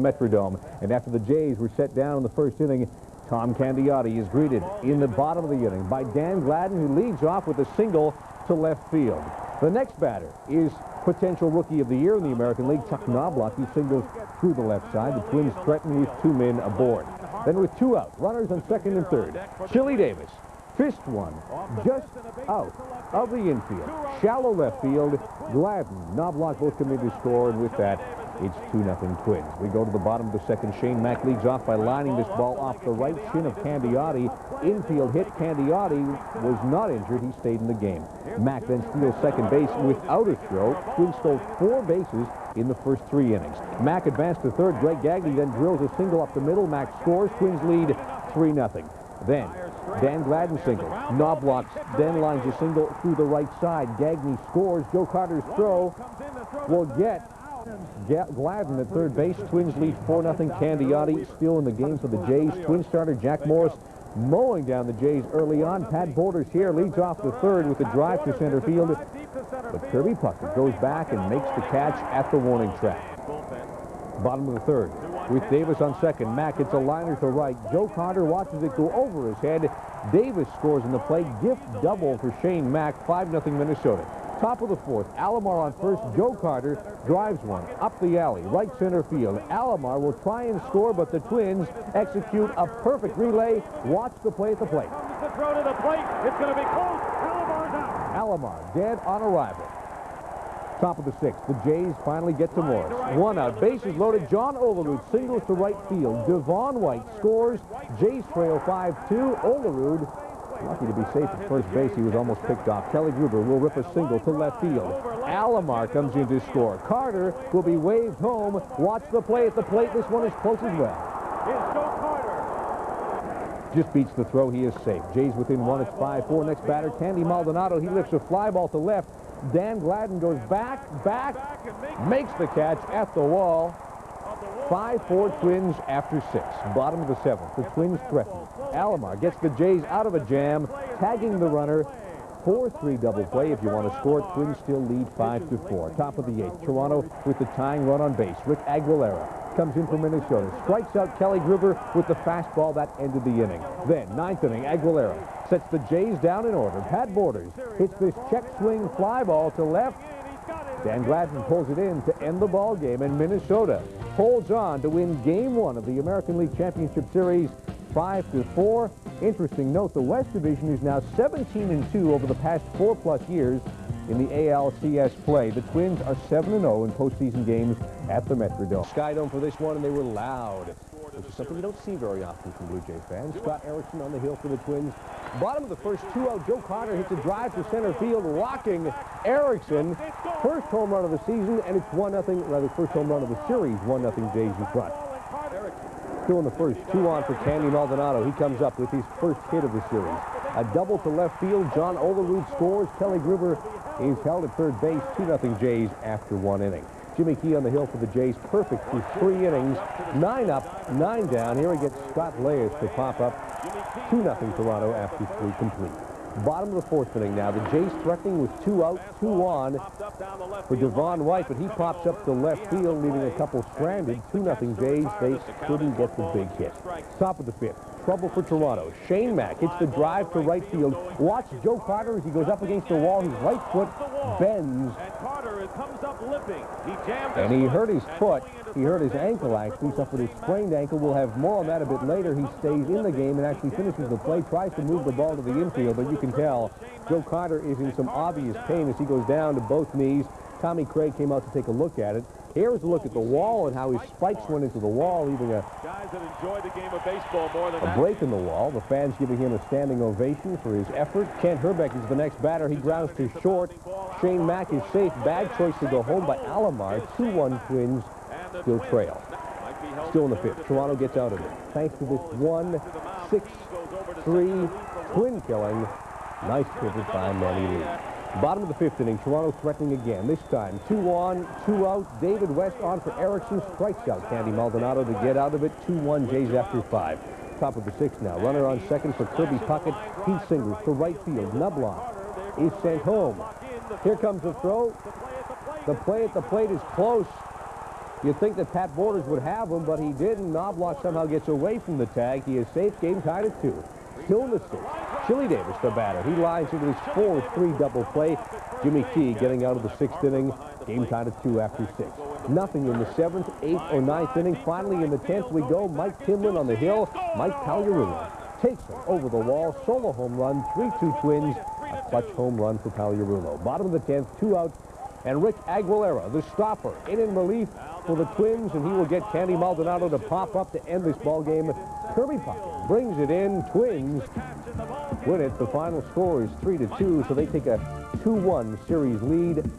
Metrodome. And after the Jays were set down in the first inning, Tom Candiotti is greeted in the bottom of the inning by Dan Gladden, who leads off with a single to left field. The next batter is potential Rookie of the Year in the American League, Chuck Knobloch. He singles through the left side. The Twins threaten with 2 men aboard. Then with 2 out, runners on second and third, Chili Davis fist one just out of the infield. Shallow left field. Gladden, Knobloch both come in to score, and with that, it's 2-0 Twins. We go to the bottom of the second. Shane Mack leads off by lining this ball off the right shin of Candiotti. Infield hit. Candiotti was not injured. He stayed in the game. Mack then steals second base without a throw. Twins stole 4 bases in the first 3 innings. Mack advanced to third. Greg Gagne then drills a single up the middle. Mack scores. Twins lead 3-0. Then Dan Gladden single. Knobloch then lines a single through the right side. Gagne scores. Joe Carter's throw will get Gladden at third base. Twins lead 4-0. Candiotti still in the game for the Jays. Twins starter Jack Morris mowing down the Jays early on. Pat Borders here leads off the third with a drive to center field. But Kirby Puckett goes back and makes the catch at the warning track. Bottom of the third with Davis on second. Mack hits a liner to right. Joe Carter watches it go over his head. Davis scores in the play. Gift double for Shane Mack. 5-0 Minnesota. Top of the fourth, Alomar on first. Joe Carter drives one up the alley, right center field. Alomar will try and score, but the Twins execute a perfect relay. Watch the play at the plate. The throw to the plate. It's going to be close. Alomar's out. Alomar dead on arrival. Top of the sixth, the Jays finally get to Morris. 1 out, bases loaded. John Olerud singles to right field. Devon White scores. Jays trail 5-2. Olerud lucky to be safe at first base. He was almost picked off. Kelly Gruber will rip a single to left field. Alomar comes in to score. Carter will be waved home. Watch the play at the plate. This one is close as well. Here's Joe Carter. Just beats the throw. He is safe. Jays within 1. It's 5-4. Next batter, Candy Maldonado. He lifts a fly ball to left. Dan Gladden goes back, makes the catch at the wall. 5-4 Twins after 6. Bottom of the 7th. The Twins threaten. Alomar gets the Jays out of a jam, tagging the runner. 4-3 double play if you want to score. Twins still lead 5-4. Top of the 8th. Toronto with the tying run on base. Rick Aguilera comes in from Minnesota. Strikes out Kelly Gruber with the fastball that ended the inning. Then, 9th inning, Aguilera sets the Jays down in order. Pat Borders hits this check swing fly ball to left. Dan Gladden pulls it in to end the ball game, and Minnesota holds on to win Game 1 of the American League Championship Series 5-4. Interesting note, the West Division is now 17-2 over the past 4+ years in the ALCS play. The Twins are 7-0 in postseason games at the Metrodome. Skydome for this one, and they were loud, which is something you don't see very often from Blue Jay fans. Scott Erickson on the hill for the Twins. Bottom of the first, 2 out. Joe Carter hits a drive to center field, rocking Erickson. First home run of the season, and it's 1-0, rather first home run of the series, 1-0 Jays in front. Still in the first, 2 on for Candy Maldonado. He comes up with his first hit of the series. A double to left field. John Olerud scores. Kelly Gruber is held at third base. 2-0 Jays after 1 inning. Jimmy Key on the hill for the Jays. Perfect through 3 innings. 9 up, 9 down. Here he gets Scott Leyes to pop up. 2-0 Toronto after 3 complete. Bottom of the 4th inning now. The Jays threatening with 2 out, 2 on for Devon White, but he pops up to left field, leaving a couple stranded. 2-0 Jays. They couldn't get the big hit. Top of the 5th. Trouble for Toronto. Shane Mack hits the drive to right field. Watch Joe Carter as he goes up against the wall. His right foot bends. And Carter comes up limping. And he hurt his foot. He hurt his ankle, actually, suffered a sprained ankle. We'll have more on that a bit later. He stays in the game and actually finishes the play, tries to move the ball to the infield, but you can tell Joe Carter is in some obvious pain as he goes down to both knees. Tommy Craig came out to take a look at it. Here's a look at the wall and how his spikes went into the wall, leaving a break in the wall. The fans giving him a standing ovation for his effort. Kent Hrbek is the next batter. He grounds to short. Shane Mack is safe. Bad choice to go home by Alomar. 2-1 Twins still trail. Still in the 5th. Toronto gets out of it. Thanks to this 1-6-3 twin killing. Nice pivot by Manny Lee. Bottom of the 5th inning, Toronto threatening again. This time, 2 on, 2 out. David West on for Erickson. Strikes out Candy Maldonado to get out of it. 2-1 Jays after 5. Top of the 6th now. Runner on second for Kirby Puckett. He singles to right field. Knobloch is sent home. Here comes the throw. The play at the plate is close. You'd think that Pat Borders would have him, but he didn't. Knobloch somehow gets away from the tag. He is safe. Game tied at 2. Still in the 6th. Chili Davis, the batter. He lines into his 4-3 double play. Jimmy Key getting out of the 6th inning. Game tied at 2 after 6. Nothing in the 7th, 8th, or 9th inning. Finally, in the 10th we go. Mike Timlin on the hill. Mike Pagliarulo takes him over the wall. Solo home run. 3-2 Twins. A clutch home run for Pagliarulo. Bottom of the 10th, 2 outs. And Rick Aguilera, the stopper, in relief for the Twins, and he will get Candy Maldonado to pop up to end this ball game. Kirby Puckett brings it in. Twins win it. The final score is 3-2, so they take a 2-1 series lead.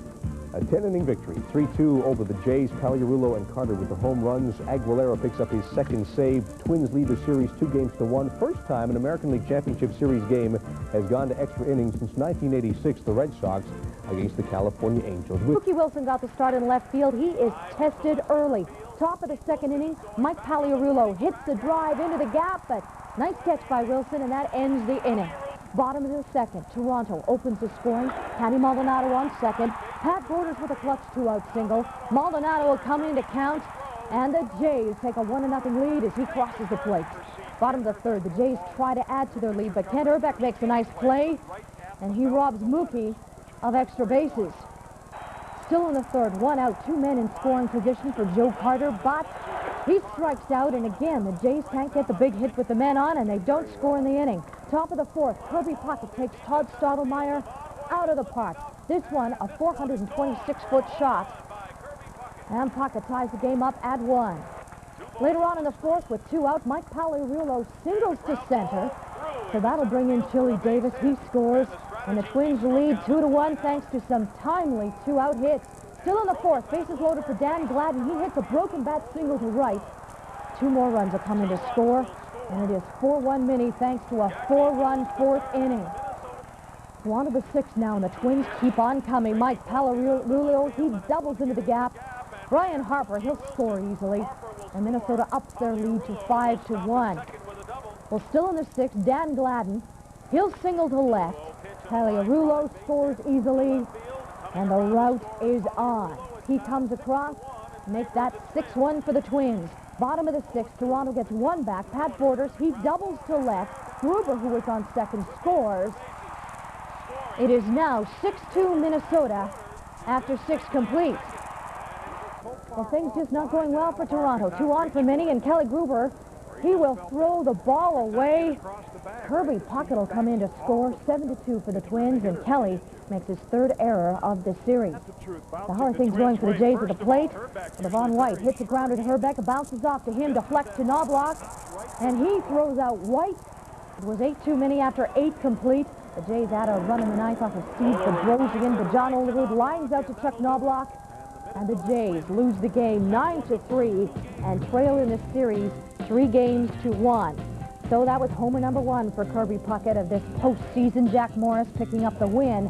A 10-inning victory, 3-2 over the Jays. Pagliarulo and Carter with the home runs. Aguilera picks up his 2nd save. Twins lead the series 2-1. First time an American League Championship Series game has gone to extra innings since 1986, the Red Sox against the California Angels. Mookie Wilson got the start in left field. He is tested early. Top of the 2nd inning, Mike Pagliarulo hits the drive into the gap, but nice catch by Wilson, and that ends the inning. Bottom of the 2nd, Toronto opens the scoring. Candy Maldonado on 2nd. Pat Borders with a clutch 2-out single. Maldonado will come in to count, and the Jays take a 1-0 lead as he crosses the plate. Bottom of the 3rd, the Jays try to add to their lead, but Kent Hrbek makes a nice play, and he robs Mookie of extra bases. Still in the 3rd, 1 out, 2 men in scoring position for Joe Carter, but he strikes out, and again, the Jays can't get the big hit with the men on, and they don't score in the inning. Top of the 4th, Kirby Puckett takes Todd Stottlemyre out of the park. This one, a 426-foot shot, and Puckett ties the game up at 1. Later on in the 4th, with 2 out, Mike Pagliarulo singles to center, so that'll bring in Chili Davis. He scores, and the Twins lead 2-1 thanks to some timely 2-out hits. Still in the 4th, bases loaded for Dan Gladden. He hits a broken bat single to right. 2 more runs are coming to score, and it is 4-1 mini thanks to a 4-run 4th inning. We're on to the 6th now, and the Twins keep on coming. Mike Pagliarulo, he doubles into the gap. Brian Harper, he'll score easily, and Minnesota ups their lead to 5-1. Well, still in the 6th, Dan Gladden, he'll single to left. Pagliarulo scores easily, and the route is on. He comes across, make that 6-1 for the Twins. Bottom of the 6th, Toronto gets 1 back. Pat Borders, he doubles to left. Gruber, who was on 2nd, scores. It is now 6-2 Minnesota after 6 complete. Well, things just not going well for Toronto. 2 on for Minnie, and Kelly Gruber, he will throw the ball away. Kirby Puckett will come in to score. 7-2 for the Twins, and Kelly makes his 3rd error of the series. So how are things going for the Jays at the plate? Devon White hits a grounder to Hrbek, bounces off to him, deflects to Knobloch, and he throws out White. It was 8-2 Minnie after 8 complete. The Jays had a run in the 9th off of Steve Bedrosian, but John Olerud lines out to Chuck Knobloch, and the Jays lose the game 9-3 and trail in the series 3-1. So that was homer number 1 for Kirby Puckett of this postseason. Jack Morris picking up the win.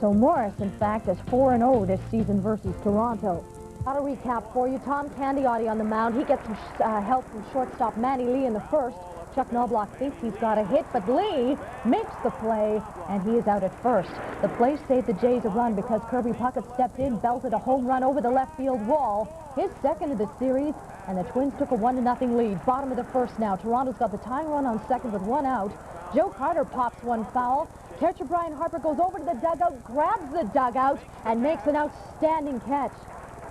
So Morris, in fact, is 4-0 this season versus Toronto. Got a recap for you. Tom Candiotti on the mound. He gets some help from shortstop Manny Lee in the 1st. Chuck Knobloch thinks he's got a hit, but Lee makes the play, and he is out at 1st. The play saved the Jays a run because Kirby Puckett stepped in, belted a home run over the left field wall, his 2nd of the series, and the Twins took a 1-0 lead. Bottom of the 1st now. Toronto's got the tying run on 2nd with 1 out. Joe Carter pops 1 foul. Catcher Brian Harper goes over to the dugout, grabs the dugout, and makes an outstanding catch.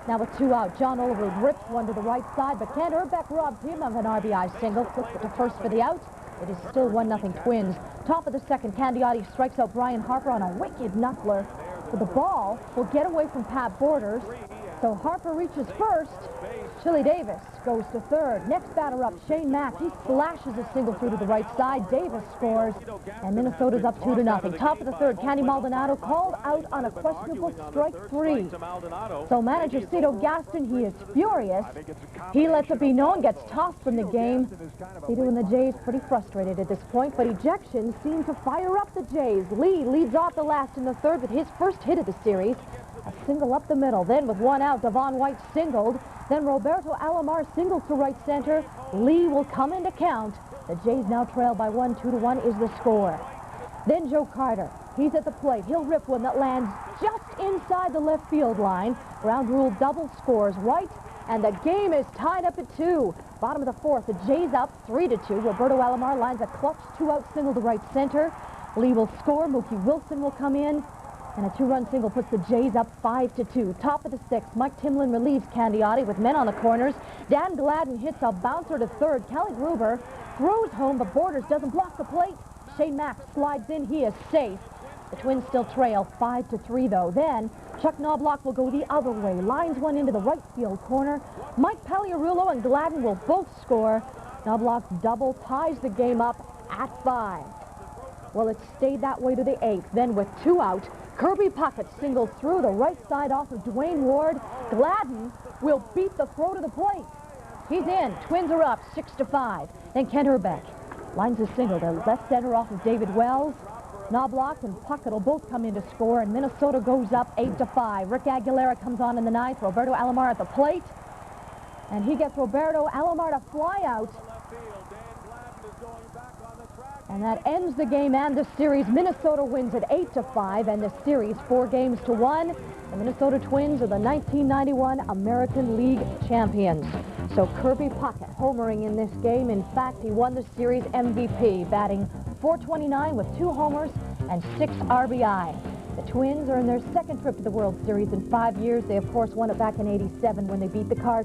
Now with 2 out, John Olerud rips one to the right side, but Kent Hrbek robs him of an RBI single. Flips it to 1st for the out. It is still 1-0 Twins. Top of the 2nd, Candiotti strikes out Brian Harper on a wicked knuckler. But the ball will get away from Pat Borders. So Harper reaches 1st. Chili Davis goes to 3rd. Next batter up, Shane Mack. He slashes a single through to the right side. Davis scores, and Minnesota's up 2-0. Top of the 3rd, Candy Maldonado called out on a questionable strike 3. So manager Cito Gaston, he is furious. He lets it be known, gets tossed from the game. Cito and the Jays pretty frustrated at this point, but ejections seem to fire up the Jays. Lee leads off the last in the 3rd with his 1st hit of the series. A single up the middle. Then with 1 out, Devon White singled. Then Roberto Alomar singles to right center. Lee will come in to count. The Jays now trail by 1. 2-1 is the score. Then Joe Carter. He's at the plate. He'll rip one that lands just inside the left field line. Ground rule double scores. White And the game is tied up at 2. Bottom of the 4th, the Jays up 3-2. Roberto Alomar lines a clutch 2-out single to right center. Lee will score. Mookie Wilson will come in. And a 2-run single puts the Jays up 5-2. Top of the 6th, Mike Timlin relieves Candiotti with men on the corners. Dan Gladden hits a bouncer to third. Kelly Gruber throws home, but Borders doesn't block the plate. Shane Mack slides in. He is safe. The Twins still trail 5-3, though. Then Chuck Knobloch will go the other way. Lines one into the right field corner. Mike Pagliarulo and Gladden will both score. Knobloch's double ties the game up at 5. Well, it stayed that way to the 8th. Then with 2 out, Kirby Puckett singles through the right side off of Dwayne Ward. Gladden will beat the throw to the plate. He's in. Twins are up 6-5. Then Kent Hrbek lines a single to left center off of David Wells. Knobloch and Puckett will both come in to score, and Minnesota goes up 8-5. Rick Aguilera comes on in the 9th. Roberto Alomar at the plate. And he gets Roberto Alomar to fly out. And that ends the game and the series. Minnesota wins at 8-5, and the series 4-1. The Minnesota Twins are the 1991 American League champions. So Kirby Puckett homering in this game. In fact, he won the series MVP, batting .429 with 2 homers and 6 RBI. The Twins are in their 2nd trip to the World Series in 5 years. They, of course, won it back in '87 when they beat the Cardinals.